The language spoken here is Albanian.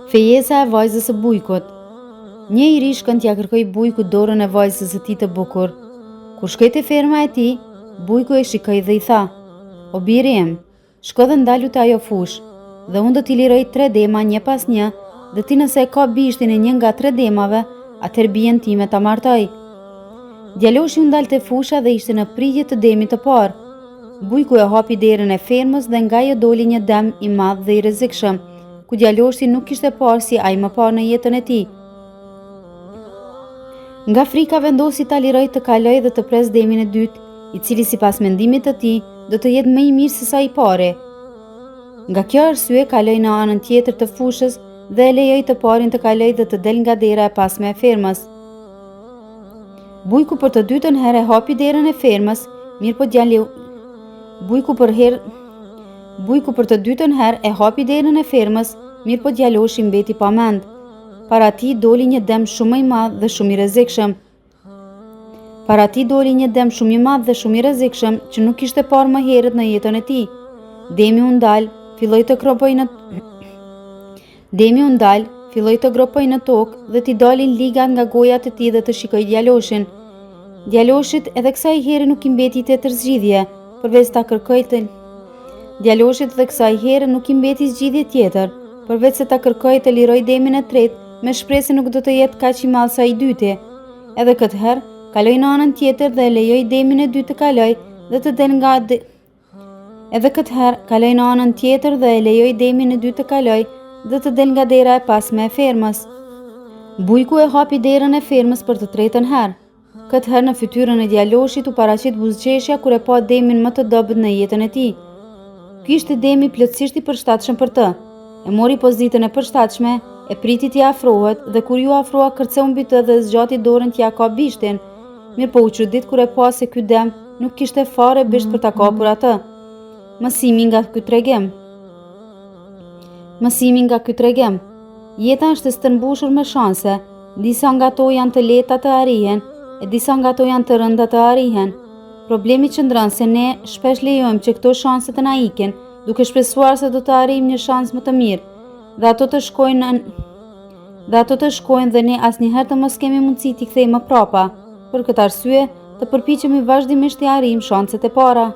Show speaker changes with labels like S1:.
S1: Fejesa e vajzës së Bujkut. Një i ri shkon t'ia kërkoi Bujkut dorën e vajzës së tij të bukur. Kur shkoi te ferma e tij, Bujku e shikoi dhe i tha: "O biri im, shko dhe ndalu te ajo fush, dhe unë do t'i liroj 3 dema një pas një, dhe ti nëse e ka bishtin e një nga 3 demave, atëherë bien time ta martoj." Djaloshi u ndal te fusha dhe ishte në pritje të demit të parë. Bujku e hapi derën e fermës dhe nga ajo doli një dem i madh dhe i rrezikshëm, ku djaloshi nuk kishte parë si ai më parë në jetën e tij. Nga frika vendosi ta liroj të kaloj dhe të pres demin e dytë, i cili sipas mendimit të tij do të jetë më i mirë se sa i pari. Nga kjo arsye kaloi në anën tjetër të fushës dhe e lejoi të parin të kaloj dhe të del nga dera e pasme e fermës. Bujku për të dytën herë e hapi derën e fermës, Bujku për të dytën herë e hapi derën e fermës, mirë po djaloshi mbeti pa mend. Para tij doli një dem shumë i madh dhe shumë i rrezikshëm. Që nuk kishte parë më herët në jetën e tij. Demi u ndal, filloi të gropoj në tokë dhe t'i dalin ligat nga gojat e tij dhe të shikoi djaloshin. Djaloshit edhe kësaj here nuk i mbeti tjetër zgjidhje, përveç se ta kërkoi të liroj demin e tretë, me shpresë se nuk do të jetë kaq i madh sa i dyti. Edhe këtë herë kaloi në anën tjetër dhe e lejoi demin e dytë të kaloj dhe të del nga dera e pasme e fermës. Bujku e hapi derën e fermës për të tretën herë. Këtë herë në fytyrën e djaloshit u paraqit buzëqeshja kur e pa demin më të dobët në jetën e tij. Ky ishte demi plotësisht i përshtatshëm për të. E mori pozitën e përshtatshme, e priti t'i afrohet dhe kur ju afroa kërceu mbi të dhe zgjati dorën t'ia ka bishtin. Mirë po u çudit kur e pa se ky dem nuk kishte fare bisht për ta kapur atë. Mësimi nga ky tregim. Jeta është e stërmbushur me shanse. Disa nga to janë të lehta të arrihen, e disa nga to janë të rënda të arrihen. Problemi qëndron se ne shpesh lejojmë që këto shanse të na ikin, duke shpresuar se do të arrijmë një shans më të mirë, dhe ato të shkojnë dhe ne asnjëherë të mos kemi mundësi t'i kthejmë prapa. Për këtë arsye, të përpiqemi vazhdimisht t'i arrijmë shanset e para.